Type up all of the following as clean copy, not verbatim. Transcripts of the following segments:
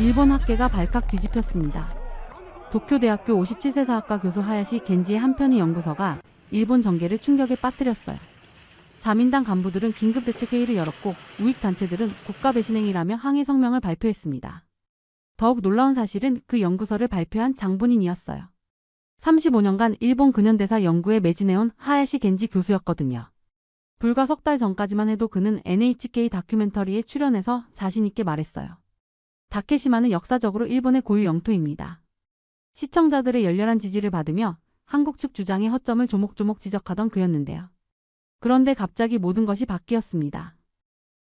일본 학계가 발칵 뒤집혔습니다. 도쿄대학교 57세 사학과 교수 하야시 겐지의 한 편의 연구서가 일본 정계를 충격에 빠뜨렸어요. 자민당 간부들은 긴급대책회의를 열었고 우익단체들은 국가 배신행위라며 항의 성명을 발표했습니다. 더욱 놀라운 사실은 그 연구서를 발표한 장본인이었어요. 35년간 일본 근현대사 연구에 매진해온 하야시 겐지 교수였거든요. 불과 석 달 전까지만 해도 그는 NHK 다큐멘터리에 출연해서 자신있게 말했어요. 다케시마는 역사적으로 일본의 고유 영토입니다. 시청자들의 열렬한 지지를 받으며 한국 측 주장의 허점을 조목조목 지적하던 그였는데요. 그런데 갑자기 모든 것이 바뀌었습니다.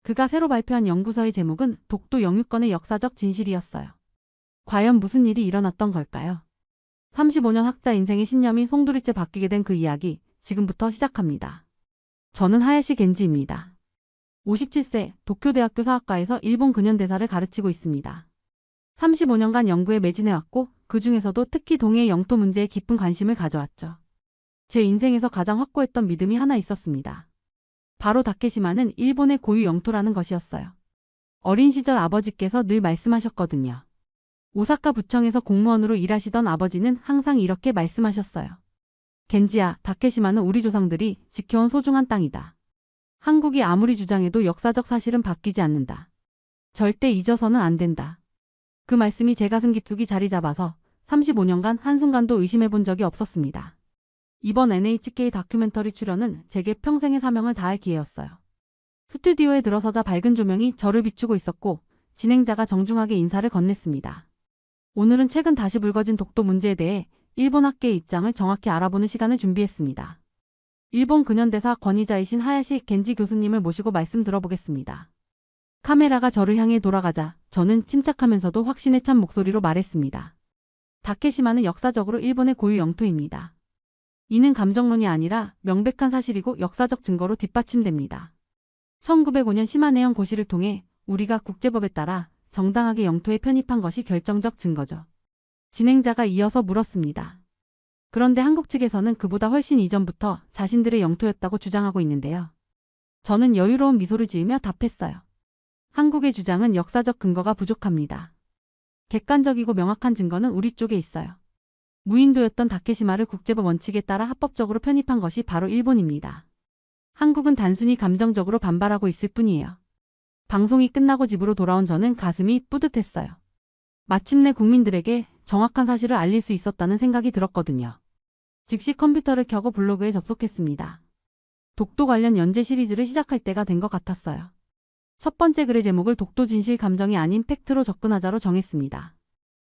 그가 새로 발표한 연구서의 제목은 독도 영유권의 역사적 진실이었어요. 과연 무슨 일이 일어났던 걸까요? 35년 학자 인생의 신념이 송두리째 바뀌게 된 그 이야기, 지금부터 시작합니다. 저는 하야시 겐지입니다. 57세, 도쿄대학교 사학과에서 일본 근현대사를 가르치고 있습니다. 35년간 연구에 매진해왔고 그 중에서도 특히 동해의 영토 문제에 깊은 관심을 가져왔죠. 제 인생에서 가장 확고했던 믿음이 하나 있었습니다. 바로 다케시마는 일본의 고유 영토라는 것이었어요. 어린 시절 아버지께서 늘 말씀하셨거든요. 오사카 부청에서 공무원으로 일하시던 아버지는 항상 이렇게 말씀하셨어요. 겐지야, 다케시마는 우리 조상들이 지켜온 소중한 땅이다. 한국이 아무리 주장해도 역사적 사실은 바뀌지 않는다. 절대 잊어서는 안 된다. 그 말씀이 제 가슴 깊숙이 자리 잡아서 35년간 한순간도 의심해본 적이 없었습니다. 이번 NHK 다큐멘터리 출연은 제게 평생의 사명을 다할 기회였어요. 스튜디오에 들어서자 밝은 조명이 저를 비추고 있었고 진행자가 정중하게 인사를 건넸습니다. 오늘은 최근 다시 불거진 독도 문제에 대해 일본 학계의 입장을 정확히 알아보는 시간을 준비했습니다. 일본 근현대사 권위자이신 하야시 겐지 교수님을 모시고 말씀 들어보겠습니다. 카메라가 저를 향해 돌아가자 저는 침착하면서도 확신에 찬 목소리로 말했습니다. 다케시마는 역사적으로 일본의 고유 영토입니다. 이는 감정론이 아니라 명백한 사실이고 역사적 증거로 뒷받침됩니다. 1905년 시마네현 고시를 통해 우리가 국제법에 따라 정당하게 영토에 편입한 것이 결정적 증거죠. 진행자가 이어서 물었습니다. 그런데 한국 측에서는 그보다 훨씬 이전부터 자신들의 영토였다고 주장하고 있는데요. 저는 여유로운 미소를 지으며 답했어요. 한국의 주장은 역사적 근거가 부족합니다. 객관적이고 명확한 증거는 우리 쪽에 있어요. 무인도였던 다케시마를 국제법 원칙에 따라 합법적으로 편입한 것이 바로 일본입니다. 한국은 단순히 감정적으로 반발하고 있을 뿐이에요. 방송이 끝나고 집으로 돌아온 저는 가슴이 뿌듯했어요. 마침내 국민들에게 정확한 사실을 알릴 수 있었다는 생각이 들었거든요. 즉시 컴퓨터를 켜고 블로그에 접속했습니다. 독도 관련 연재 시리즈를 시작할 때가 된 것 같았어요. 첫 번째 글의 제목을 독도 진실 감정이 아닌 팩트로 접근하자로 정했습니다.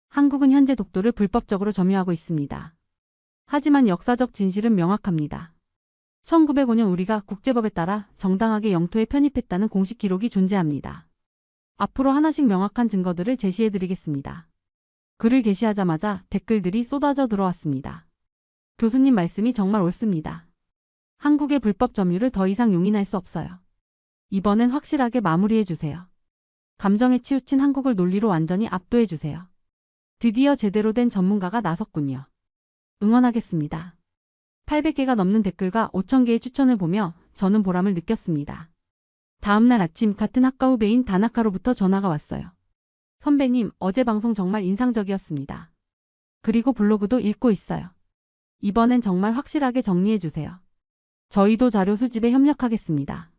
한국은 현재 독도를 불법적으로 점유하고 있습니다. 하지만 역사적 진실은 명확합니다. 1905년 우리가 국제법에 따라 정당하게 영토에 편입했다는 공식 기록이 존재합니다. 앞으로 하나씩 명확한 증거들을 제시해드리겠습니다. 글을 게시하자마자 댓글들이 쏟아져 들어왔습니다. 교수님 말씀이 정말 옳습니다. 한국의 불법 점유를 더 이상 용인할 수 없어요. 이번엔 확실하게 마무리해주세요. 감정에 치우친 한국을 논리로 완전히 압도해주세요. 드디어 제대로 된 전문가가 나섰군요. 응원하겠습니다. 800개가 넘는 댓글과 5000개의 추천을 보며 저는 보람을 느꼈습니다. 다음날 아침 같은 학과 후배인 다나카로부터 전화가 왔어요. 선배님, 어제 방송 정말 인상적이었습니다. 그리고 블로그도 읽고 있어요. 이번엔 정말 확실하게 정리해주세요. 저희도 자료 수집에 협력하겠습니다.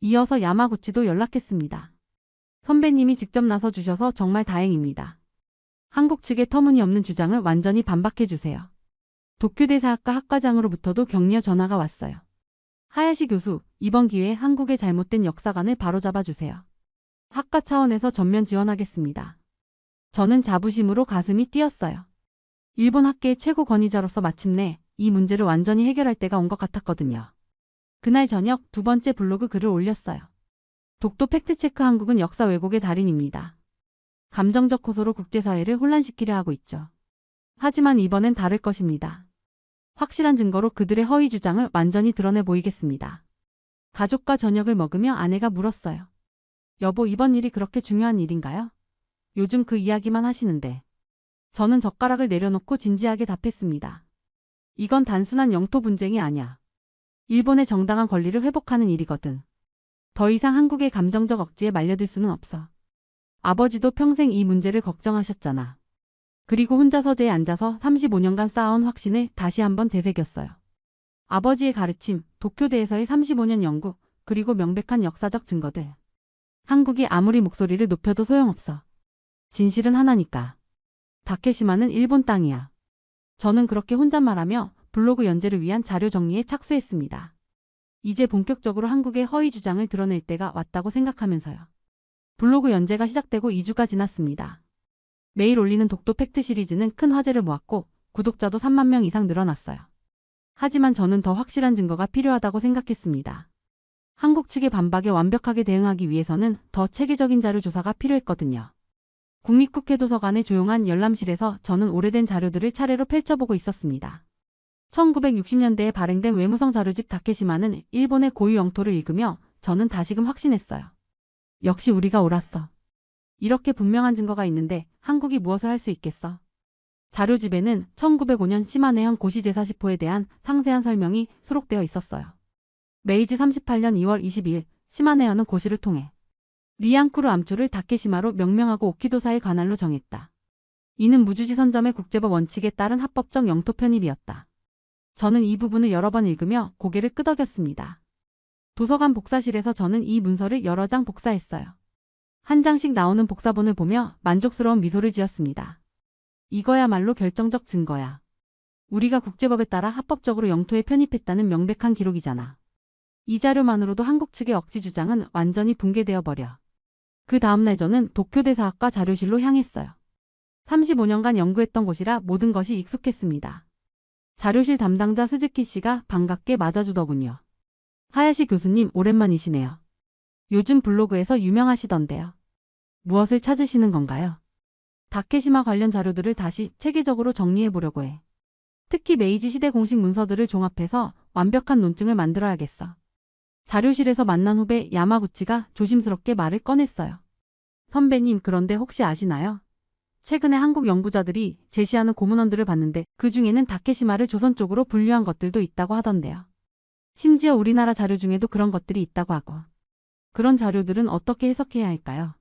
이어서 야마구치도 연락했습니다. 선배님이 직접 나서 주셔서 정말 다행입니다. 한국 측의 터무니없는 주장을 완전히 반박해주세요. 도쿄대사학과 학과장으로부터도 격려 전화가 왔어요. 하야시 교수, 이번 기회에 한국의 잘못된 역사관을 바로잡아 주세요. 학과 차원에서 전면 지원하겠습니다. 저는 자부심으로 가슴이 뛰었어요. 일본 학계의 최고 권위자로서 마침내 이 문제를 완전히 해결할 때가 온 것 같았거든요. 그날 저녁 두 번째 블로그 글을 올렸어요. 독도 팩트체크 한국은 역사 왜곡의 달인입니다. 감정적 호소로 국제사회를 혼란시키려 하고 있죠. 하지만 이번엔 다를 것입니다. 확실한 증거로 그들의 허위 주장을 완전히 드러내 보이겠습니다. 가족과 저녁을 먹으며 아내가 물었어요. 여보, 이번 일이 그렇게 중요한 일인가요? 요즘 그 이야기만 하시는데. 저는 젓가락을 내려놓고 진지하게 답했습니다. 이건 단순한 영토 분쟁이 아니야. 일본의 정당한 권리를 회복하는 일이거든. 더 이상 한국의 감정적 억지에 말려들 수는 없어. 아버지도 평생 이 문제를 걱정하셨잖아. 그리고 혼자 서재에 앉아서 35년간 쌓아온 확신을 다시 한번 되새겼어요. 아버지의 가르침, 도쿄대에서의 35년 연구, 그리고 명백한 역사적 증거들. 한국이 아무리 목소리를 높여도 소용없어. 진실은 하나니까. 다케시마는 일본 땅이야. 저는 그렇게 혼잣말하며 블로그 연재를 위한 자료 정리에 착수했습니다. 이제 본격적으로 한국의 허위 주장을 드러낼 때가 왔다고 생각하면서요. 블로그 연재가 시작되고 2주가 지났습니다. 매일 올리는 독도 팩트 시리즈는 큰 화제를 모았고 구독자도 3만 명 이상 늘어났어요. 하지만 저는 더 확실한 증거가 필요하다고 생각했습니다. 한국 측의 반박에 완벽하게 대응하기 위해서는 더 체계적인 자료 조사가 필요했거든요. 국립국회 도서관의 조용한 열람실에서 저는 오래된 자료들을 차례로 펼쳐보고 있었습니다. 1960년대에 발행된 외무성 자료집 다케시마는 일본의 고유 영토를 읽으며 저는 다시금 확신했어요. 역시 우리가 옳았어. 이렇게 분명한 증거가 있는데 한국이 무엇을 할 수 있겠어? 자료집에는 1905년 시마네현 고시제사시포에 대한 상세한 설명이 수록되어 있었어요. 메이지 38년 2월 22일 시마네현은 고시를 통해 리앙쿠르 암초를 다케시마로 명명하고 오키도사의 관할로 정했다. 이는 무주지 선점의 국제법 원칙에 따른 합법적 영토 편입이었다. 저는 이 부분을 여러 번 읽으며 고개를 끄덕였습니다. 도서관 복사실에서 저는 이 문서를 여러 장 복사했어요. 한 장씩 나오는 복사본을 보며 만족스러운 미소를 지었습니다. 이거야말로 결정적 증거야. 우리가 국제법에 따라 합법적으로 영토에 편입했다는 명백한 기록이잖아. 이 자료만으로도 한국 측의 억지 주장은 완전히 붕괴되어 버려. 그 다음날 저는 도쿄대 사학과 자료실로 향했어요. 35년간 연구했던 곳이라 모든 것이 익숙했습니다. 자료실 담당자 스즈키 씨가 반갑게 맞아주더군요. 하야시 교수님 오랜만이시네요. 요즘 블로그에서 유명하시던데요. 무엇을 찾으시는 건가요? 다케시마 관련 자료들을 다시 체계적으로 정리해보려고 해. 특히 메이지 시대 공식 문서들을 종합해서 완벽한 논증을 만들어야겠어. 자료실에서 만난 후배 야마구치가 조심스럽게 말을 꺼냈어요. 선배님, 그런데 혹시 아시나요? 최근에 한국 연구자들이 제시하는 고문원들을 봤는데 그 중에는 다케시마를 조선 쪽으로 분류한 것들도 있다고 하던데요. 심지어 우리나라 자료 중에도 그런 것들이 있다고 하고. 그런 자료들은 어떻게 해석해야 할까요?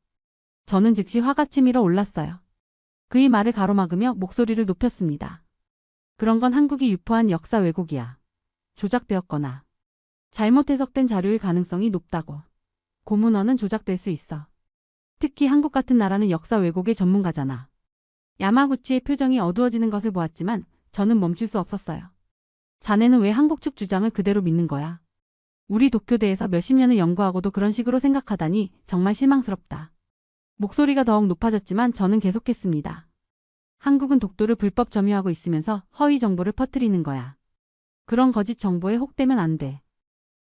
저는 즉시 화가 치밀어 올랐어요. 그의 말을 가로막으며 목소리를 높였습니다. 그런 건 한국이 유포한 역사 왜곡이야. 조작되었거나 잘못 해석된 자료일 가능성이 높다고. 고문원은 조작될 수 있어. 특히 한국 같은 나라는 역사 왜곡의 전문가잖아. 야마구치의 표정이 어두워지는 것을 보았지만 저는 멈출 수 없었어요. 자네는 왜 한국 측 주장을 그대로 믿는 거야? 우리 도쿄대에서 몇십 년을 연구하고도 그런 식으로 생각하다니 정말 실망스럽다. 목소리가 더욱 높아졌지만 저는 계속했습니다. 한국은 독도를 불법 점유하고 있으면서 허위 정보를 퍼뜨리는 거야. 그런 거짓 정보에 혹되면 안 돼.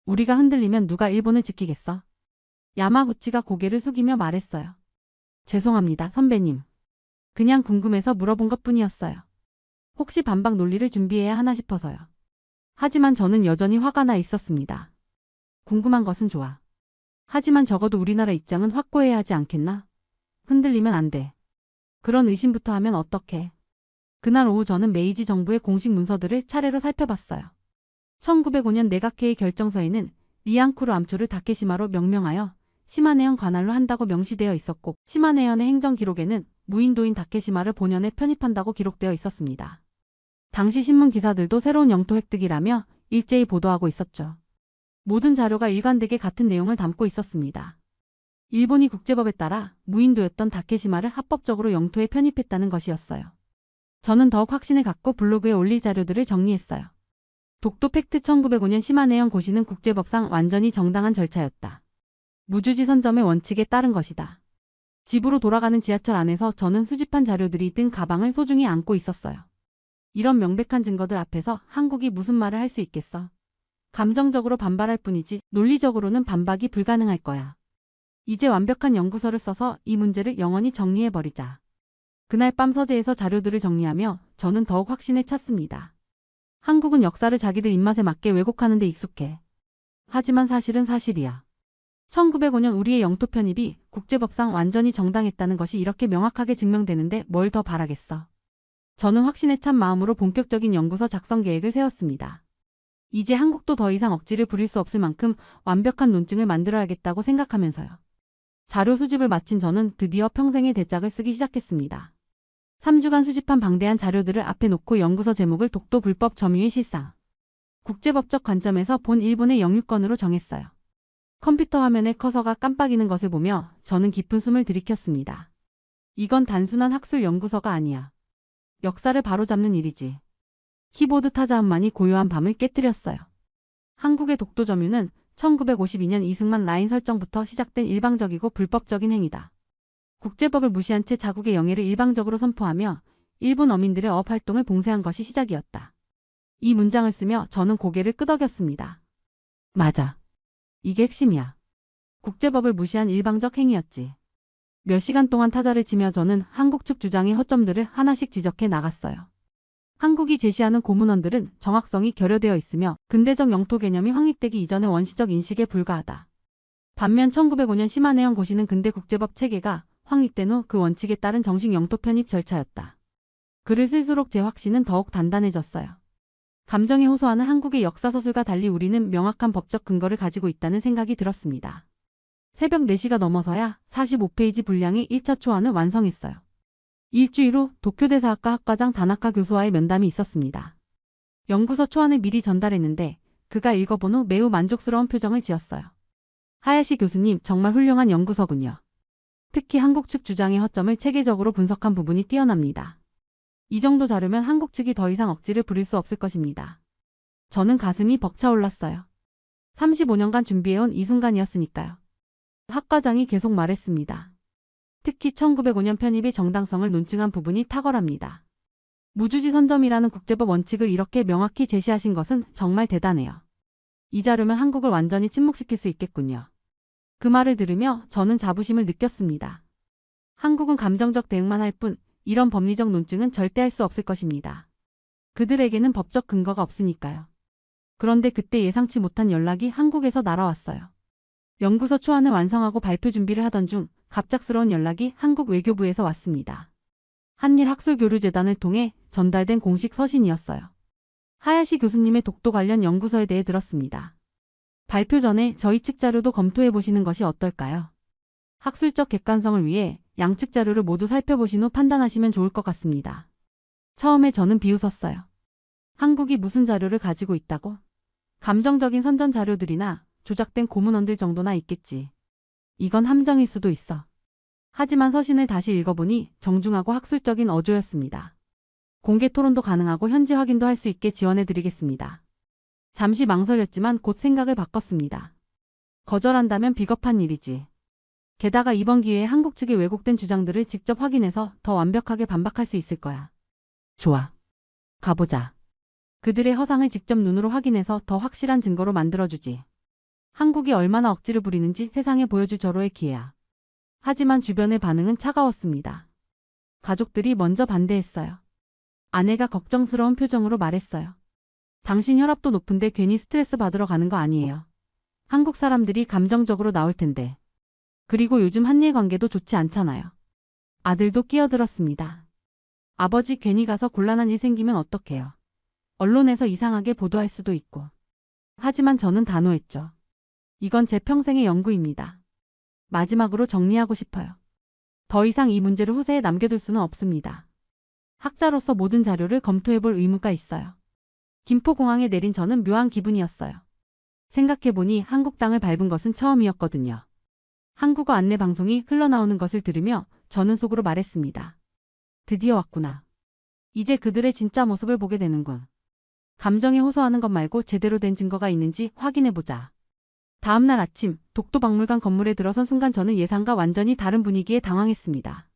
우리가 흔들리면 누가 일본을 지키겠어? 야마구치가 고개를 숙이며 말했어요. 죄송합니다, 선배님. 그냥 궁금해서 물어본 것뿐이었어요. 혹시 반박 논리를 준비해야 하나 싶어서요. 하지만 저는 여전히 화가 나 있었습니다. 궁금한 것은 좋아. 하지만 적어도 우리나라 입장은 확고해야 하지 않겠나? 흔들리면 안 돼. 그런 의심부터 하면 어떡해. 그날 오후 저는 메이지 정부의 공식 문서들을 차례로 살펴봤어요. 1905년 내각회의 결정서에는 리앙쿠르 암초를 다케시마로 명명하여 시마네현 관할로 한다고 명시되어 있었고 시마네현의 행정 기록에는 무인도인 다케시마를 본연에 편입한다고 기록되어 있었습니다. 당시 신문 기사들도 새로운 영토 획득이라며 일제히 보도하고 있었죠. 모든 자료가 일관되게 같은 내용을 담고 있었습니다. 일본이 국제법에 따라 무인도였던 다케시마를 합법적으로 영토에 편입했다는 것이었어요. 저는 더욱 확신을 갖고 블로그에 올릴 자료들을 정리했어요. 독도 팩트 1905년 시마네현 고시는 국제법상 완전히 정당한 절차였다. 무주지 선점의 원칙에 따른 것이다. 집으로 돌아가는 지하철 안에서 저는 수집한 자료들이 든 가방을 소중히 안고 있었어요. 이런 명백한 증거들 앞에서 한국이 무슨 말을 할 수 있겠어? 감정적으로 반발할 뿐이지 논리적으로는 반박이 불가능할 거야. 이제 완벽한 연구서를 써서 이 문제를 영원히 정리해버리자. 그날 밤 서재에서 자료들을 정리하며 저는 더욱 확신에 찼습니다. 한국은 역사를 자기들 입맛에 맞게 왜곡하는 데 익숙해. 하지만 사실은 사실이야. 1905년 우리의 영토 편입이 국제법상 완전히 정당했다는 것이 이렇게 명확하게 증명되는데 뭘 더 바라겠어. 저는 확신에 찬 마음으로 본격적인 연구서 작성 계획을 세웠습니다. 이제 한국도 더 이상 억지를 부릴 수 없을 만큼 완벽한 논증을 만들어야겠다고 생각하면서요. 자료 수집을 마친 저는 드디어 평생의 대작을 쓰기 시작했습니다. 3주간 수집한 방대한 자료들을 앞에 놓고 연구서 제목을 독도 불법 점유의 실상. 국제법적 관점에서 본 일본의 영유권으로 정했어요. 컴퓨터 화면에 커서가 깜빡이는 것을 보며 저는 깊은 숨을 들이켰습니다. 이건 단순한 학술 연구서가 아니야. 역사를 바로잡는 일이지. 키보드 타자음만이 고요한 밤을 깨뜨렸어요. 한국의 독도 점유는 1952년 이승만 라인 설정부터 시작된 일방적이고 불법적인 행위다. 국제법을 무시한 채 자국의 영해를 일방적으로 선포하며 일본 어민들의 어업 활동을 봉쇄한 것이 시작이었다. 이 문장을 쓰며 저는 고개를 끄덕였습니다. 맞아. 이게 핵심이야. 국제법을 무시한 일방적 행위였지. 몇 시간 동안 타자를 치며 저는 한국 측 주장의 허점들을 하나씩 지적해 나갔어요. 한국이 제시하는 고문원들은 정확성이 결여되어 있으며 근대적 영토 개념이 확립되기 이전의 원시적 인식에 불과하다. 반면 1905년 시마네현 고시는 근대 국제법 체계가 확립된 후 그 원칙에 따른 정식 영토 편입 절차였다. 글을 쓸수록 제 확신은 더욱 단단해졌어요. 감정에 호소하는 한국의 역사서술과 달리 우리는 명확한 법적 근거를 가지고 있다는 생각이 들었습니다. 새벽 4시가 넘어서야 45페이지 분량의 1차 초안을 완성했어요. 일주일 후 도쿄대사학과 학과장 다나카 교수와의 면담이 있었습니다. 연구서 초안을 미리 전달했는데 그가 읽어본 후 매우 만족스러운 표정을 지었어요. 하야시 교수님, 정말 훌륭한 연구서군요. 특히 한국 측 주장의 허점을 체계적으로 분석한 부분이 뛰어납니다. 이 정도 자료면 한국 측이 더 이상 억지를 부릴 수 없을 것입니다. 저는 가슴이 벅차올랐어요. 35년간 준비해온 이 순간이었으니까요. 학과장이 계속 말했습니다. 특히 1905년 편입의 정당성을 논증한 부분이 탁월합니다. 무주지 선점이라는 국제법 원칙을 이렇게 명확히 제시하신 것은 정말 대단해요. 이 자료면 한국을 완전히 침묵시킬 수 있겠군요. 그 말을 들으며 저는 자부심을 느꼈습니다. 한국은 감정적 대응만 할 뿐 이런 법리적 논증은 절대 할 수 없을 것입니다. 그들에게는 법적 근거가 없으니까요. 그런데 그때 예상치 못한 연락이 한국에서 날아왔어요. 연구서 초안을 완성하고 발표 준비를 하던 중 갑작스러운 연락이 한국 외교부에서 왔습니다. 한일학술교류재단을 통해 전달된 공식 서신이었어요. 하야시 교수님의 독도 관련 연구서에 대해 들었습니다. 발표 전에 저희 측 자료도 검토해 보시는 것이 어떨까요? 학술적 객관성을 위해 양측 자료를 모두 살펴보신 후 판단하시면 좋을 것 같습니다. 처음에 저는 비웃었어요. 한국이 무슨 자료를 가지고 있다고? 감정적인 선전 자료들이나 조작된 고문원들 정도나 있겠지. 이건 함정일 수도 있어. 하지만 서신을 다시 읽어보니 정중하고 학술적인 어조였습니다. 공개 토론도 가능하고 현지 확인도 할 수 있게 지원해드리겠습니다. 잠시 망설였지만 곧 생각을 바꿨습니다. 거절한다면 비겁한 일이지. 게다가 이번 기회에 한국 측의 왜곡된 주장들을 직접 확인해서 더 완벽하게 반박할 수 있을 거야. 좋아. 가보자. 그들의 허상을 직접 눈으로 확인해서 더 확실한 증거로 만들어주지. 한국이 얼마나 억지를 부리는지 세상에 보여줄 절호의 기회야. 하지만 주변의 반응은 차가웠습니다. 가족들이 먼저 반대했어요. 아내가 걱정스러운 표정으로 말했어요. 당신 혈압도 높은데 괜히 스트레스 받으러 가는 거 아니에요. 한국 사람들이 감정적으로 나올 텐데. 그리고 요즘 한일 관계도 좋지 않잖아요. 아들도 끼어들었습니다. 아버지 괜히 가서 곤란한 일 생기면 어떡해요. 언론에서 이상하게 보도할 수도 있고. 하지만 저는 단호했죠. 이건 제 평생의 연구입니다. 마지막으로 정리하고 싶어요. 더 이상 이 문제를 후세에 남겨둘 수는 없습니다. 학자로서 모든 자료를 검토해볼 의무가 있어요. 김포공항에 내린 저는 묘한 기분이었어요. 생각해보니 한국 땅을 밟은 것은 처음이었거든요. 한국어 안내 방송이 흘러나오는 것을 들으며 저는 속으로 말했습니다. 드디어 왔구나. 이제 그들의 진짜 모습을 보게 되는군. 감정에 호소하는 것 말고 제대로 된 증거가 있는지 확인해보자. 다음날 아침 독도박물관 건물에 들어선 순간 저는 예상과 완전히 다른 분위기에 당황했습니다.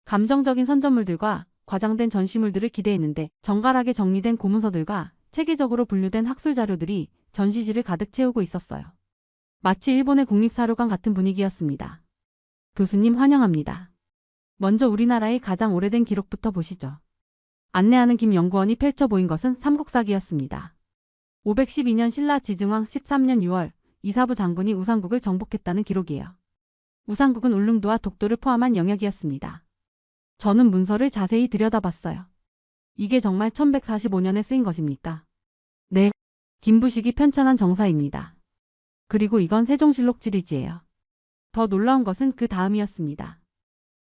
감정적인 선전물들과 과장된 전시물들을 기대했는데 정갈하게 정리된 고문서들과 체계적으로 분류된 학술 자료들이 전시실을 가득 채우고 있었어요. 마치 일본의 국립사료관 같은 분위기였습니다. 교수님 환영합니다. 먼저 우리나라의 가장 오래된 기록부터 보시죠. 안내하는 김 연구원이 펼쳐 보인 것은 삼국사기였습니다. 512년 신라 지증왕 13년 6월 이사부 장군이 우상국을 정복했다는 기록이에요. 우상국은 울릉도와 독도를 포함한 영역이었습니다. 저는 문서를 자세히 들여다봤어요. 이게 정말 1145년에 쓰인 것입니까? 네. 김부식이 편찬한 정사입니다. 그리고 이건 세종실록 지리지예요. 더 놀라운 것은 그 다음이었습니다.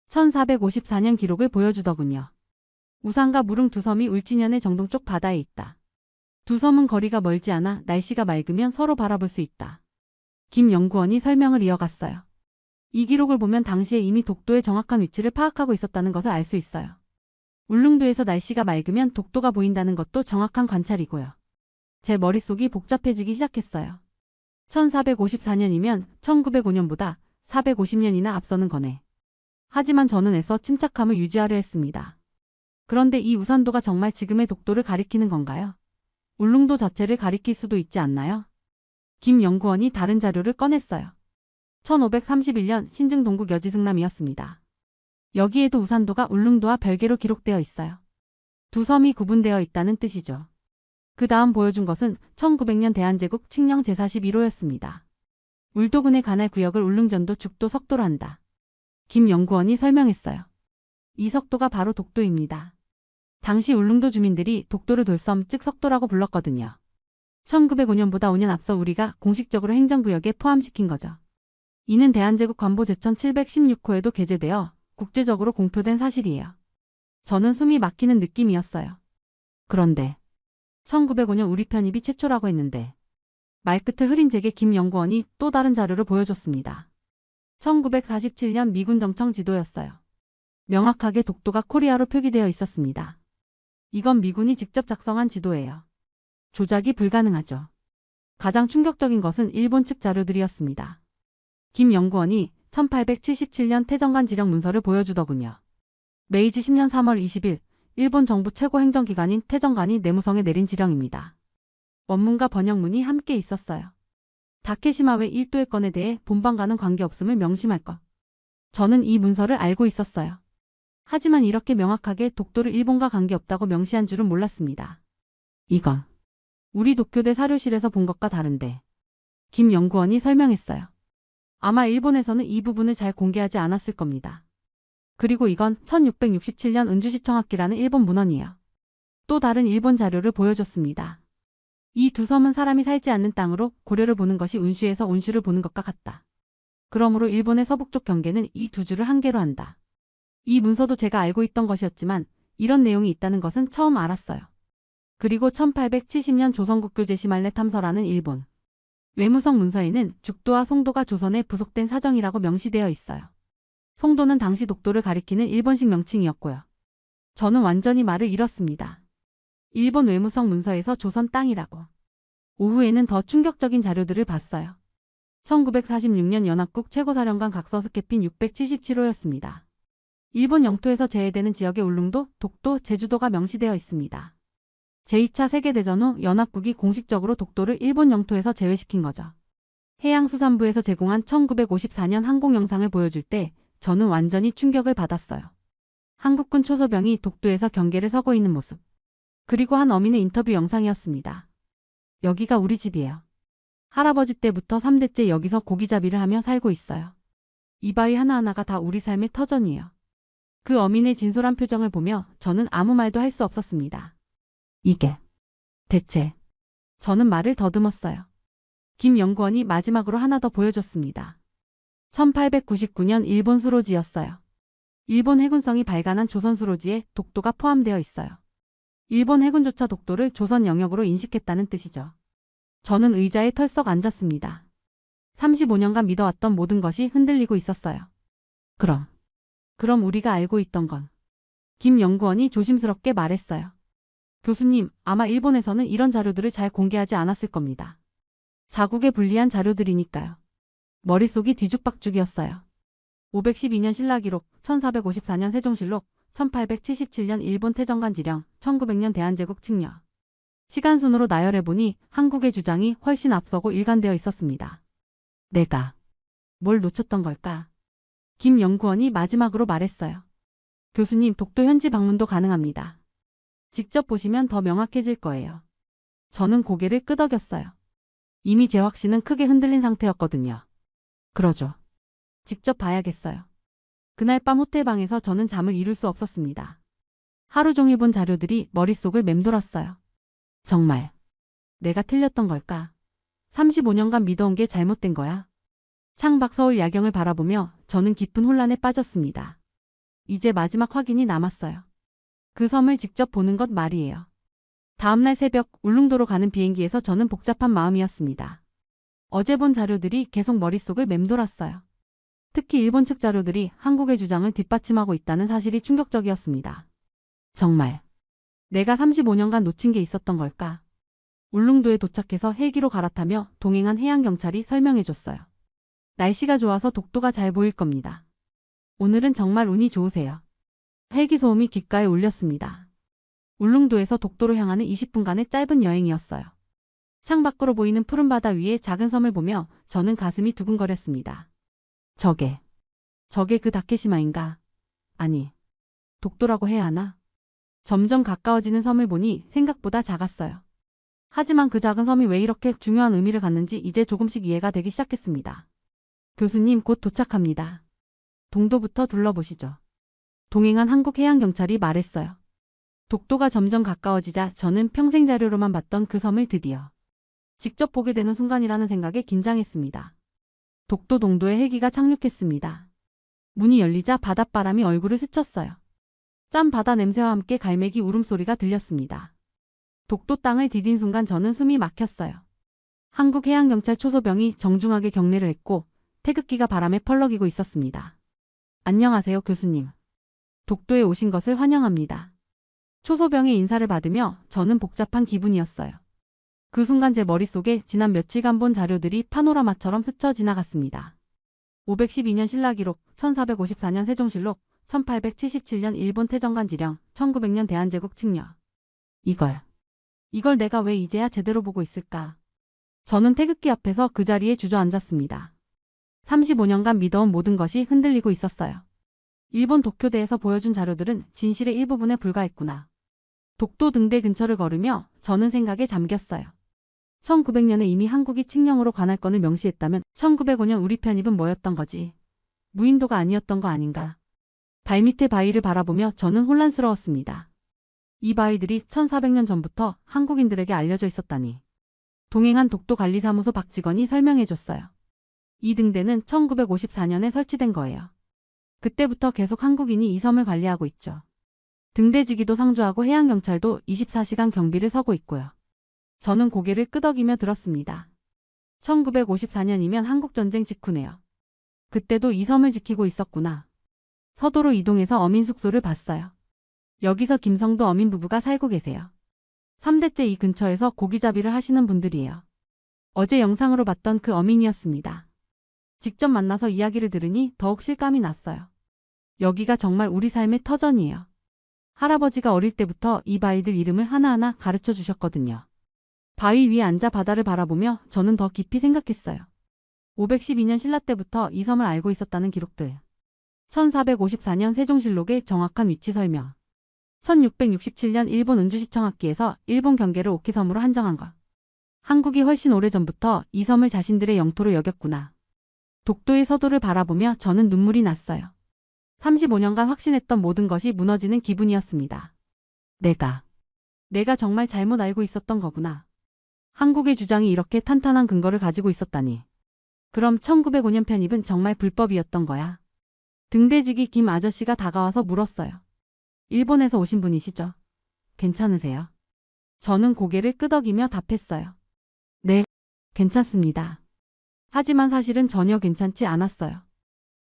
1454년 기록을 보여주더군요. 우산과 무릉 두 섬이 울진현의 정동 쪽 바다에 있다. 두 섬은 거리가 멀지 않아 날씨가 맑으면 서로 바라볼 수 있다. 김 연구원이 설명을 이어갔어요. 이 기록을 보면 당시에 이미 독도의 정확한 위치를 파악하고 있었다는 것을 알 수 있어요. 울릉도에서 날씨가 맑으면 독도가 보인다는 것도 정확한 관찰이고요. 제 머릿속이 복잡해지기 시작했어요. 1454년이면 1905년보다 450년이나 앞서는 거네. 하지만 저는 애써 침착함을 유지하려 했습니다. 그런데 이 우산도가 정말 지금의 독도를 가리키는 건가요? 울릉도 자체를 가리킬 수도 있지 않나요? 김 연구원이 다른 자료를 꺼냈어요. 1531년 신증 동국 여지승남이었습니다. 여기에도 우산도가 울릉도와 별개로 기록되어 있어요. 두 섬이 구분되어 있다는 뜻이죠. 그 다음 보여준 것은 1900년 대한제국 칙령 제41호였습니다. 울도군의 관할 구역을 울릉전도 죽도 석도로 한다. 김 연구원이 설명했어요. 이 석도가 바로 독도입니다. 당시 울릉도 주민들이 독도를 돌섬 즉 석도라고 불렀거든요. 1905년보다 5년 앞서 우리가 공식적으로 행정구역에 포함시킨 거죠. 이는 대한제국 관보 제천 716호에도 게재되어 국제적으로 공표된 사실이에요. 저는 숨이 막히는 느낌이었어요. 그런데 1905년 우리 편입이 최초라고 했는데 말끝을 흐린 제게 김 연구원이 또 다른 자료를 보여줬습니다. 1947년 미군 정청 지도였어요. 명확하게 독도가 코리아로 표기되어 있었습니다. 이건 미군이 직접 작성한 지도예요. 조작이 불가능하죠. 가장 충격적인 것은 일본 측 자료들이었습니다. 김 연구원이 1877년 태정관 지령 문서를 보여주더군요. 메이지 10년 3월 20일 일본 정부 최고 행정기관인 태정관이 내무성에 내린 지령입니다. 원문과 번역문이 함께 있었어요. 다케시마회 1도의 건에 대해 본방과는 관계없음을 명심할 것. 저는 이 문서를 알고 있었어요. 하지만 이렇게 명확하게 독도를 일본과 관계없다고 명시한 줄은 몰랐습니다. 이건 우리 독교대 사료실에서 본 것과 다른데 김 연구원이 설명했어요. 아마 일본에서는 이 부분을 잘 공개하지 않았을 겁니다. 그리고 이건 1667년 은주시청학기라는 일본 문헌이에요. 또 다른 일본 자료를 보여줬습니다. 이 두 섬은 사람이 살지 않는 땅으로 고려를 보는 것이 운수에서 온수를 보는 것과 같다. 그러므로 일본의 서북쪽 경계는 이 두 줄을 한 개로 한다. 이 문서도 제가 알고 있던 것이었지만 이런 내용이 있다는 것은 처음 알았어요. 그리고 1870년 조선국교 제시말레 탐서라는 일본 외무성 문서에는 죽도와 송도가 조선에 부속된 사정이라고 명시되어 있어요. 송도는 당시 독도를 가리키는 일본식 명칭이었고요. 저는 완전히 말을 잃었습니다. 일본 외무성 문서에서 조선 땅이라고. 오후에는 더 충격적인 자료들을 봤어요. 1946년 연합국 최고사령관 각서 스케핀 677호였습니다. 일본 영토에서 제외되는 지역의 울릉도, 독도, 제주도가 명시되어 있습니다. 제2차 세계대전 후 연합국이 공식적으로 독도를 일본 영토에서 제외시킨 거죠. 해양수산부에서 제공한 1954년 항공 영상을 보여줄 때 저는 완전히 충격을 받았어요. 한국군 초소병이 독도에서 경계를 서고 있는 모습. 그리고 한 어민의 인터뷰 영상이었습니다. 여기가 우리 집이에요. 할아버지 때부터 3대째 여기서 고기잡이를 하며 살고 있어요. 이 바위 하나하나가 다 우리 삶의 터전이에요. 그 어민의 진솔한 표정을 보며 저는 아무 말도 할 수 없었습니다. 이게 대체 저는 말을 더듬었어요. 김 연구원이 마지막으로 하나 더 보여줬습니다. 1899년 일본 수로지였어요. 일본 해군성이 발간한 조선 수로지에 독도가 포함되어 있어요. 일본 해군조차 독도를 조선 영역으로 인식했다는 뜻이죠. 저는 의자에 털썩 앉았습니다. 35년간 믿어왔던 모든 것이 흔들리고 있었어요. 그럼 우리가 알고 있던 건? 김 연구원이 조심스럽게 말했어요. 교수님, 아마 일본에서는 이런 자료들을 잘 공개하지 않았을 겁니다. 자국에 불리한 자료들이니까요. 머릿속이 뒤죽박죽이었어요. 512년 신라기록, 1454년 세종실록, 1877년 일본 태정관 지령, 1900년 대한제국 칙령. 시간순으로 나열해보니 한국의 주장이 훨씬 앞서고 일관되어 있었습니다. 내가 뭘 놓쳤던 걸까? 김 연구원이 마지막으로 말했어요. 교수님, 독도 현지 방문도 가능합니다. 직접 보시면 더 명확해질 거예요. 저는 고개를 끄덕였어요. 이미 제 확신은 크게 흔들린 상태였거든요. 그러죠. 직접 봐야겠어요. 그날 밤 호텔방에서 저는 잠을 이룰 수 없었습니다. 하루 종일 본 자료들이 머릿속을 맴돌았어요. 정말 내가 틀렸던 걸까? 35년간 믿어온 게 잘못된 거야? 창밖 서울 야경을 바라보며 저는 깊은 혼란에 빠졌습니다. 이제 마지막 확인이 남았어요. 그 섬을 직접 보는 것 말이에요. 다음날 새벽 울릉도로 가는 비행기에서 저는 복잡한 마음이었습니다. 어제 본 자료들이 계속 머릿속을 맴돌았어요. 특히 일본 측 자료들이 한국의 주장을 뒷받침하고 있다는 사실이 충격적이었습니다. 정말 내가 35년간 놓친 게 있었던 걸까? 울릉도에 도착해서 헬기로 갈아타며 동행한 해양경찰이 설명해줬어요. 날씨가 좋아서 독도가 잘 보일 겁니다. 오늘은 정말 운이 좋으세요. 헬기 소음이 귓가에 울렸습니다. 울릉도에서 독도로 향하는 20분간의 짧은 여행이었어요. 창밖으로 보이는 푸른 바다 위에 작은 섬을 보며 저는 가슴이 두근거렸습니다. 저게 그 다케시마인가? 아니, 독도라고 해야 하나? 점점 가까워지는 섬을 보니 생각보다 작았어요. 하지만 그 작은 섬이 왜 이렇게 중요한 의미를 갖는지 이제 조금씩 이해가 되기 시작했습니다. 교수님, 곧 도착합니다. 동도부터 둘러보시죠. 동행한 한국 해양경찰이 말했어요. 독도가 점점 가까워지자 저는 평생 자료로만 봤던 그 섬을 드디어 직접 보게 되는 순간이라는 생각에 긴장했습니다. 독도 동도에 헬기가 착륙했습니다. 문이 열리자 바닷바람이 얼굴을 스쳤어요. 짠 바다 냄새와 함께 갈매기 울음소리가 들렸습니다. 독도 땅을 디딘 순간 저는 숨이 막혔어요. 한국 해양경찰 초소병이 정중하게 경례를 했고 태극기가 바람에 펄럭이고 있었습니다. 안녕하세요, 교수님. 독도에 오신 것을 환영합니다. 초소병의 인사를 받으며 저는 복잡한 기분이었어요. 그 순간 제 머릿속에 지난 며칠간 본 자료들이 파노라마처럼 스쳐 지나갔습니다. 512년 신라기록, 1454년 세종실록, 1877년 일본 태정관 지령, 1900년 대한제국 칙려. 이걸 내가 왜 이제야 제대로 보고 있을까? 저는 태극기 앞에서 그 자리에 주저앉았습니다. 35년간 믿어온 모든 것이 흔들리고 있었어요. 일본 도쿄대에서 보여준 자료들은 진실의 일부분에 불과했구나. 독도 등대 근처를 걸으며 저는 생각에 잠겼어요. 1900년에 이미 한국이 칙령으로 관할권을 명시했다면 1905년 우리 편입은 뭐였던 거지? 무인도가 아니었던 거 아닌가? 발밑의 바위를 바라보며 저는 혼란스러웠습니다. 이 바위들이 1400년 전부터 한국인들에게 알려져 있었다니. 동행한 독도관리사무소 박 직원이 설명해줬어요. 이 등대는 1954년에 설치된 거예요. 그때부터 계속 한국인이 이 섬을 관리하고 있죠. 등대지기도 상주하고 해양경찰도 24시간 경비를 서고 있고요. 저는 고개를 끄덕이며 들었습니다. 1954년이면 한국전쟁 직후네요. 그때도 이 섬을 지키고 있었구나. 서도로 이동해서 어민 숙소를 봤어요. 여기서 김성도 어민 부부가 살고 계세요. 3대째 이 근처에서 고기잡이를 하시는 분들이에요. 어제 영상으로 봤던 그 어민이었습니다. 직접 만나서 이야기를 들으니 더욱 실감이 났어요. 여기가 정말 우리 삶의 터전이에요. 할아버지가 어릴 때부터 이 바위들 이름을 하나하나 가르쳐 주셨거든요. 바위 위에 앉아 바다를 바라보며 저는 더 깊이 생각했어요. 512년 신라 때부터 이 섬을 알고 있었다는 기록들. 1454년 세종실록의 정확한 위치 설명. 1667년 일본 은주시청학기에서 일본 경계를 오키섬으로 한정한 것. 한국이 훨씬 오래전부터 이 섬을 자신들의 영토로 여겼구나. 독도의 서도를 바라보며 저는 눈물이 났어요. 35년간 확신했던 모든 것이 무너지는 기분이었습니다. 내가 정말 잘못 알고 있었던 거구나. 한국의 주장이 이렇게 탄탄한 근거를 가지고 있었다니. 그럼 1905년 편입은 정말 불법이었던 거야? 등대지기 김 아저씨가 다가와서 물었어요. 일본에서 오신 분이시죠? 괜찮으세요? 저는 고개를 끄덕이며 답했어요. 네, 괜찮습니다. 하지만 사실은 전혀 괜찮지 않았어요.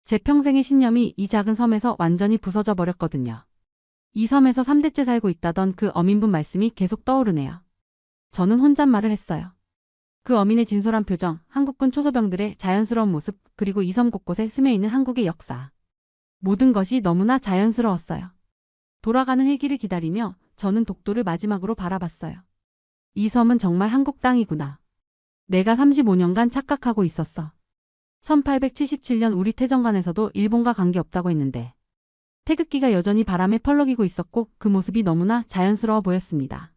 제 평생의 신념이 이 작은 섬에서 완전히 부서져 버렸거든요. 이 섬에서 3대째 살고 있다던 그 어민분 말씀이 계속 떠오르네요. 저는 혼잣말을 했어요. 그 어민의 진솔한 표정, 한국군 초소병들의 자연스러운 모습, 그리고 이 섬 곳곳에 스며있는 한국의 역사. 모든 것이 너무나 자연스러웠어요. 돌아가는 헬기를 기다리며 저는 독도를 마지막으로 바라봤어요. 이 섬은 정말 한국 땅이구나. 내가 35년간 착각하고 있었어. 1877년 우리 태정관에서도 일본과 관계없다고 했는데 태극기가 여전히 바람에 펄럭이고 있었고 그 모습이 너무나 자연스러워 보였습니다.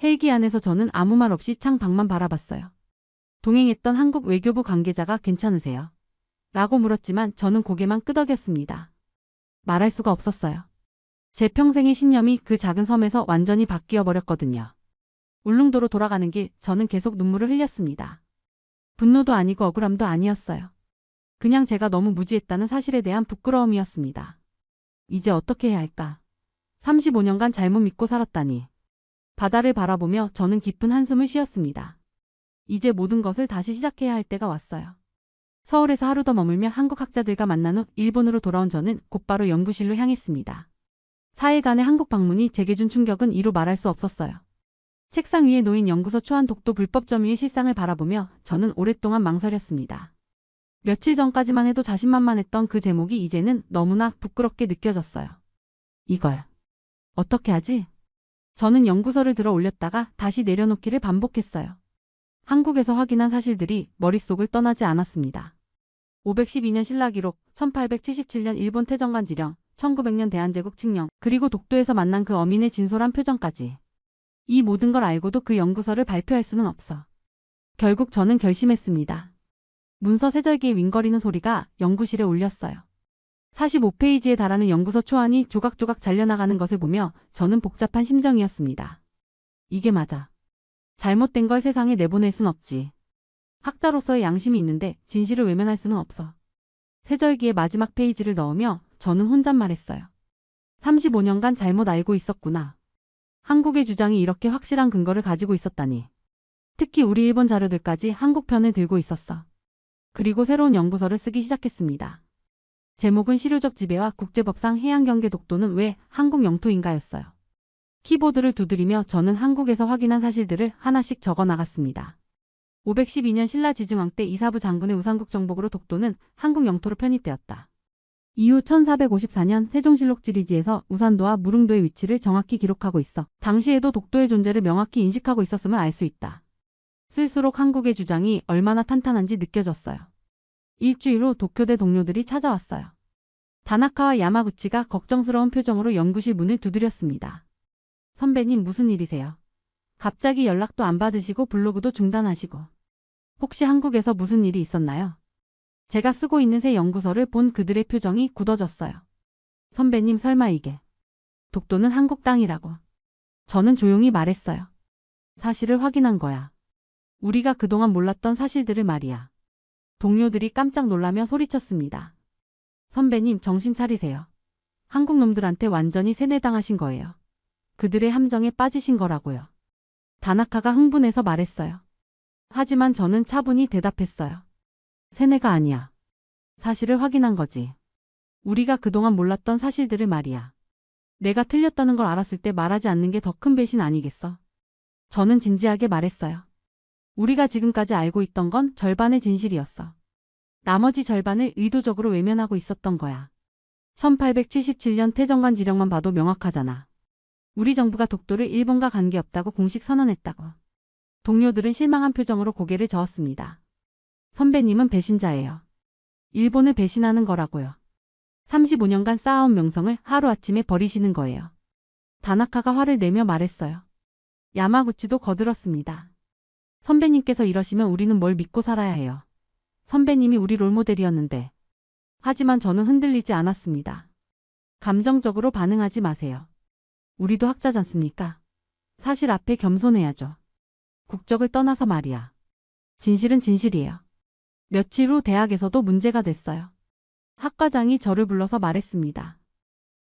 헬기 안에서 저는 아무 말 없이 창밖만 바라봤어요. 동행했던 한국 외교부 관계자가 괜찮으세요? 라고 물었지만 저는 고개만 끄덕였습니다. 말할 수가 없었어요. 제 평생의 신념이 그 작은 섬에서 완전히 바뀌어 버렸거든요. 울릉도로 돌아가는 길 저는 계속 눈물을 흘렸습니다. 분노도 아니고 억울함도 아니었어요. 그냥 제가 너무 무지했다는 사실에 대한 부끄러움이었습니다. 이제 어떻게 해야 할까? 35년간 잘못 믿고 살았다니. 바다를 바라보며 저는 깊은 한숨을 쉬었습니다. 이제 모든 것을 다시 시작해야 할 때가 왔어요. 서울에서 하루 더 머물며 한국 학자들과 만난 후 일본으로 돌아온 저는 곧바로 연구실로 향했습니다. 4일간의 한국 방문이 제게 준 충격은 이루 말할 수 없었어요. 책상 위에 놓인 연구소 초안 독도 불법 점유의 실상을 바라보며 저는 오랫동안 망설였습니다. 며칠 전까지만 해도 자신만만했던 그 제목이 이제는 너무나 부끄럽게 느껴졌어요. 이걸 어떻게 하지? 저는 연구서를 들어 올렸다가 다시 내려놓기를 반복했어요. 한국에서 확인한 사실들이 머릿속을 떠나지 않았습니다. 512년 신라기록, 1877년 일본 태정관 지령, 1900년 대한제국 칙령, 그리고 독도에서 만난 그 어민의 진솔한 표정까지. 이 모든 걸 알고도 그 연구서를 발표할 수는 없어. 결국 저는 결심했습니다. 문서 세절기의 윙거리는 소리가 연구실에 울렸어요. 45페이지에 달하는 연구서 초안이 조각조각 잘려나가는 것을 보며 저는 복잡한 심정이었습니다. 이게 맞아. 잘못된 걸 세상에 내보낼 순 없지. 학자로서의 양심이 있는데 진실을 외면할 수는 없어. 세절기의 마지막 페이지를 넣으며 저는 혼잣말했어요. 35년간 잘못 알고 있었구나. 한국의 주장이 이렇게 확실한 근거를 가지고 있었다니. 특히 우리 일본 자료들까지 한국 편을 들고 있었어. 그리고 새로운 연구서를 쓰기 시작했습니다. 제목은 실효적 지배와 국제법상 해양경계 독도는 왜 한국 영토인가였어요. 키보드를 두드리며 저는 한국에서 확인한 사실들을 하나씩 적어 나갔습니다. 512년 신라 지증왕 때 이사부 장군의 우상국 정복으로 독도는 한국 영토로 편입되었다. 이후 1454년 세종실록 지리지에서 우산도와 무릉도의 위치를 정확히 기록하고 있어 당시에도 독도의 존재를 명확히 인식하고 있었음을 알 수 있다. 쓸수록 한국의 주장이 얼마나 탄탄한지 느껴졌어요. 일주일 후 도쿄대 동료들이 찾아왔어요. 다나카와 야마구치가 걱정스러운 표정으로 연구실 문을 두드렸습니다. 선배님 무슨 일이세요? 갑자기 연락도 안 받으시고 블로그도 중단하시고. 혹시 한국에서 무슨 일이 있었나요? 제가 쓰고 있는 새 연구서를 본 그들의 표정이 굳어졌어요. 선배님 설마 이게 독도는 한국 땅이라고. 저는 조용히 말했어요. 사실을 확인한 거야. 우리가 그동안 몰랐던 사실들을 말이야. 동료들이 깜짝 놀라며 소리쳤습니다. 선배님 정신 차리세요. 한국 놈들한테 완전히 세뇌당하신 거예요. 그들의 함정에 빠지신 거라고요. 다나카가 흥분해서 말했어요. 하지만 저는 차분히 대답했어요. 세뇌가 아니야. 사실을 확인한 거지. 우리가 그동안 몰랐던 사실들을 말이야. 내가 틀렸다는 걸 알았을 때 말하지 않는 게 더 큰 배신 아니겠어? 저는 진지하게 말했어요. 우리가 지금까지 알고 있던 건 절반의 진실이었어. 나머지 절반을 의도적으로 외면하고 있었던 거야. 1877년 태정관 지령만 봐도 명확하잖아. 우리 정부가 독도를 일본과 관계없다고 공식 선언했다고. 동료들은 실망한 표정으로 고개를 저었습니다. 선배님은 배신자예요. 일본을 배신하는 거라고요. 35년간 쌓아온 명성을 하루아침에 버리시는 거예요. 다나카가 화를 내며 말했어요. 야마구치도 거들었습니다. 선배님께서 이러시면 우리는 뭘 믿고 살아야 해요. 선배님이 우리 롤모델이었는데. 하지만 저는 흔들리지 않았습니다. 감정적으로 반응하지 마세요. 우리도 학자잖습니까? 사실 앞에 겸손해야죠. 국적을 떠나서 말이야. 진실은 진실이에요. 며칠 후 대학에서도 문제가 됐어요. 학과장이 저를 불러서 말했습니다.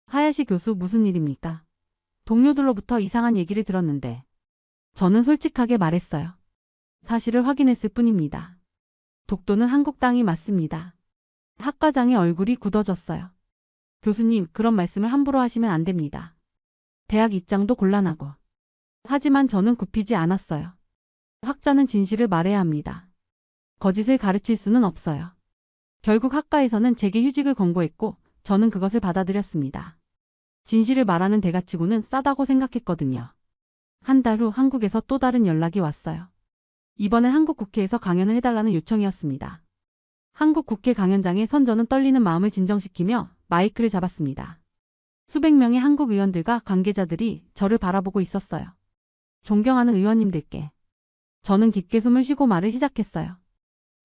하야시 교수 무슨 일입니까? 동료들로부터 이상한 얘기를 들었는데. 저는 솔직하게 말했어요. 사실을 확인했을 뿐입니다. 독도는 한국 땅이 맞습니다. 학과장의 얼굴이 굳어졌어요. 교수님, 그런 말씀을 함부로 하시면 안 됩니다. 대학 입장도 곤란하고. 하지만 저는 굽히지 않았어요. 학자는 진실을 말해야 합니다. 거짓을 가르칠 수는 없어요. 결국 학과에서는 제게 휴직을 권고했고 저는 그것을 받아들였습니다. 진실을 말하는 대가치고는 싸다고 생각했거든요. 한 달 후 한국에서 또 다른 연락이 왔어요. 이번엔 한국 국회에서 강연을 해달라는 요청이었습니다. 한국 국회 강연장에 선 저는 떨리는 마음을 진정시키며 마이크를 잡았습니다. 수백 명의 한국 의원들과 관계자들이 저를 바라보고 있었어요. 존경하는 의원님들께. 저는 깊게 숨을 쉬고 말을 시작했어요.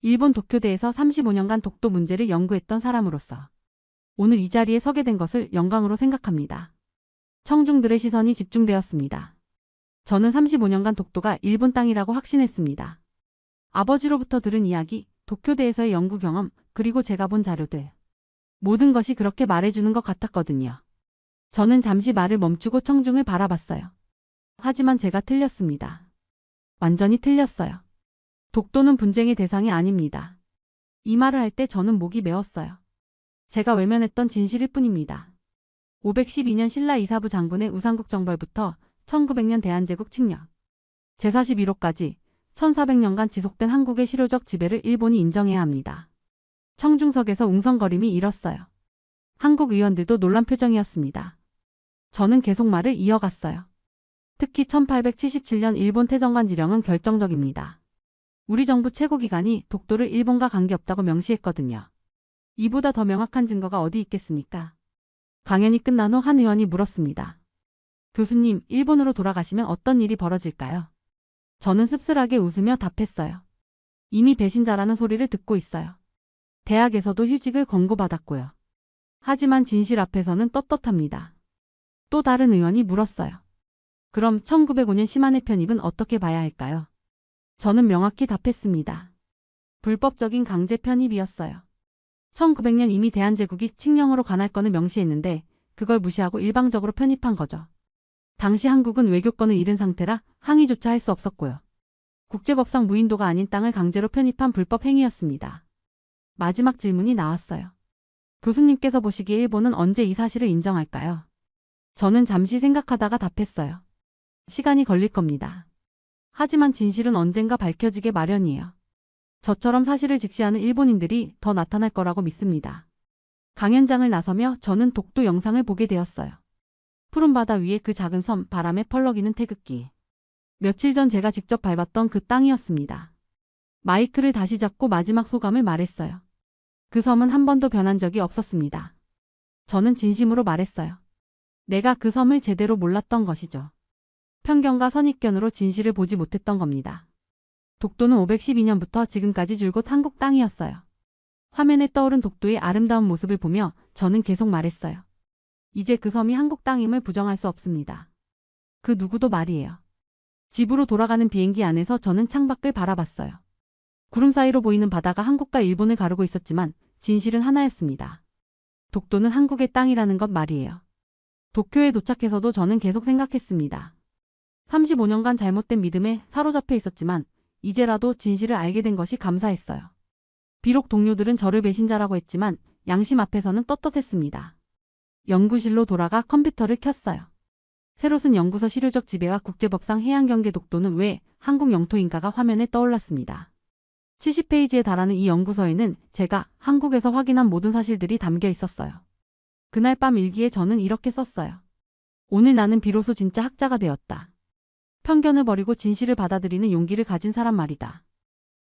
일본 도쿄대에서 35년간 독도 문제를 연구했던 사람으로서 오늘 이 자리에 서게 된 것을 영광으로 생각합니다. 청중들의 시선이 집중되었습니다. 저는 35년간 독도가 일본 땅이라고 확신했습니다. 아버지로부터 들은 이야기, 도쿄대에서의 연구 경험, 그리고 제가 본 자료들. 모든 것이 그렇게 말해주는 것 같았거든요. 저는 잠시 말을 멈추고 청중을 바라봤어요. 하지만 제가 틀렸습니다. 완전히 틀렸어요. 독도는 분쟁의 대상이 아닙니다. 이 말을 할 때 저는 목이 메었어요. 제가 외면했던 진실일 뿐입니다. 512년 신라 이사부 장군의 우상국 정벌부터 1900년 대한제국 칙령, 제41호까지 1400년간 지속된 한국의 실효적 지배를 일본이 인정해야 합니다. 청중석에서 웅성거림이 일었어요. 한국 의원들도 놀란 표정이었습니다. 저는 계속 말을 이어갔어요. 특히 1877년 일본 태정관 지령은 결정적입니다. 우리 정부 최고기관이 독도를 일본과 관계없다고 명시했거든요. 이보다 더 명확한 증거가 어디 있겠습니까? 강연이 끝난 후 한 의원이 물었습니다. 교수님, 일본으로 돌아가시면 어떤 일이 벌어질까요? 저는 씁쓸하게 웃으며 답했어요. 이미 배신자라는 소리를 듣고 있어요. 대학에서도 휴직을 권고받았고요. 하지만 진실 앞에서는 떳떳합니다. 또 다른 의원이 물었어요. 그럼 1905년 시마네 편입은 어떻게 봐야 할까요? 저는 명확히 답했습니다. 불법적인 강제 편입이었어요. 1900년 이미 대한제국이 칙령으로 관할 건을 명시했는데 그걸 무시하고 일방적으로 편입한 거죠. 당시 한국은 외교권을 잃은 상태라 항의조차 할 수 없었고요. 국제법상 무인도가 아닌 땅을 강제로 편입한 불법 행위였습니다. 마지막 질문이 나왔어요. 교수님께서 보시기에 일본은 언제 이 사실을 인정할까요? 저는 잠시 생각하다가 답했어요. 시간이 걸릴 겁니다. 하지만 진실은 언젠가 밝혀지게 마련이에요. 저처럼 사실을 직시하는 일본인들이 더 나타날 거라고 믿습니다. 강연장을 나서며 저는 독도 영상을 보게 되었어요. 푸른 바다 위에 그 작은 섬, 바람에 펄럭이는 태극기. 며칠 전 제가 직접 밟았던 그 땅이었습니다. 마이크를 다시 잡고 마지막 소감을 말했어요. 그 섬은 한 번도 변한 적이 없었습니다. 저는 진심으로 말했어요. 내가 그 섬을 제대로 몰랐던 것이죠. 편견과 선입견으로 진실을 보지 못했던 겁니다. 독도는 512년부터 지금까지 줄곧 한국 땅이었어요. 화면에 떠오른 독도의 아름다운 모습을 보며 저는 계속 말했어요. 이제 그 섬이 한국 땅임을 부정할 수 없습니다. 그 누구도 말이에요. 집으로 돌아가는 비행기 안에서 저는 창밖을 바라봤어요. 구름 사이로 보이는 바다가 한국과 일본을 가르고 있었지만 진실은 하나였습니다. 독도는 한국의 땅이라는 것 말이에요. 도쿄에 도착해서도 저는 계속 생각했습니다. 35년간 잘못된 믿음에 사로잡혀 있었지만 이제라도 진실을 알게 된 것이 감사했어요. 비록 동료들은 저를 배신자라고 했지만 양심 앞에서는 떳떳했습니다. 연구실로 돌아가 컴퓨터를 켰어요. 새로 쓴 연구서 실효적 지배와 국제법상 해양경계 독도는 왜 한국 영토인가가 화면에 떠올랐습니다. 70페이지에 달하는 이 연구서에는 제가 한국에서 확인한 모든 사실들이 담겨 있었어요. 그날 밤 일기에 저는 이렇게 썼어요. 오늘 나는 비로소 진짜 학자가 되었다. 편견을 버리고 진실을 받아들이는 용기를 가진 사람 말이다.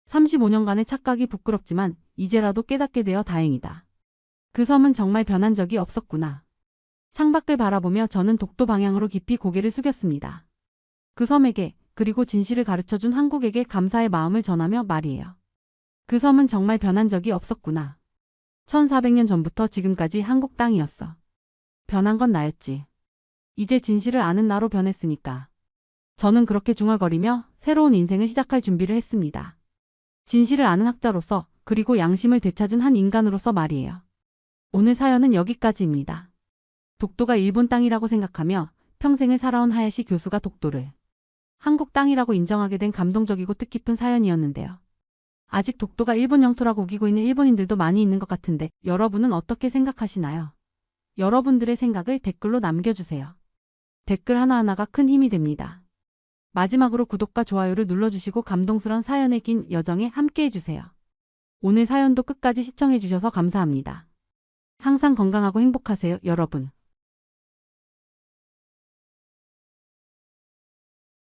35년간의 착각이 부끄럽지만 이제라도 깨닫게 되어 다행이다. 그 섬은 정말 변한 적이 없었구나. 창밖을 바라보며 저는 독도 방향으로 깊이 고개를 숙였습니다. 그 섬에게 그리고 진실을 가르쳐준 한국에게 감사의 마음을 전하며 말이에요. 그 섬은 정말 변한 적이 없었구나. 1400년 전부터 지금까지 한국 땅이었어. 변한 건 나였지. 이제 진실을 아는 나로 변했으니까. 저는 그렇게 중얼거리며 새로운 인생을 시작할 준비를 했습니다. 진실을 아는 학자로서 그리고 양심을 되찾은 한 인간으로서 말이에요. 오늘 사연은 여기까지입니다. 독도가 일본 땅이라고 생각하며 평생을 살아온 하야시 교수가 독도를 한국 땅이라고 인정하게 된 감동적이고 뜻깊은 사연이었는데요. 아직 독도가 일본 영토라고 우기고 있는 일본인들도 많이 있는 것 같은데 여러분은 어떻게 생각하시나요? 여러분들의 생각을 댓글로 남겨주세요. 댓글 하나하나가 큰 힘이 됩니다. 마지막으로 구독과 좋아요를 눌러주시고 감동스러운 사연의 긴 여정에 함께해주세요. 오늘 사연도 끝까지 시청해주셔서 감사합니다. 항상 건강하고 행복하세요, 여러분.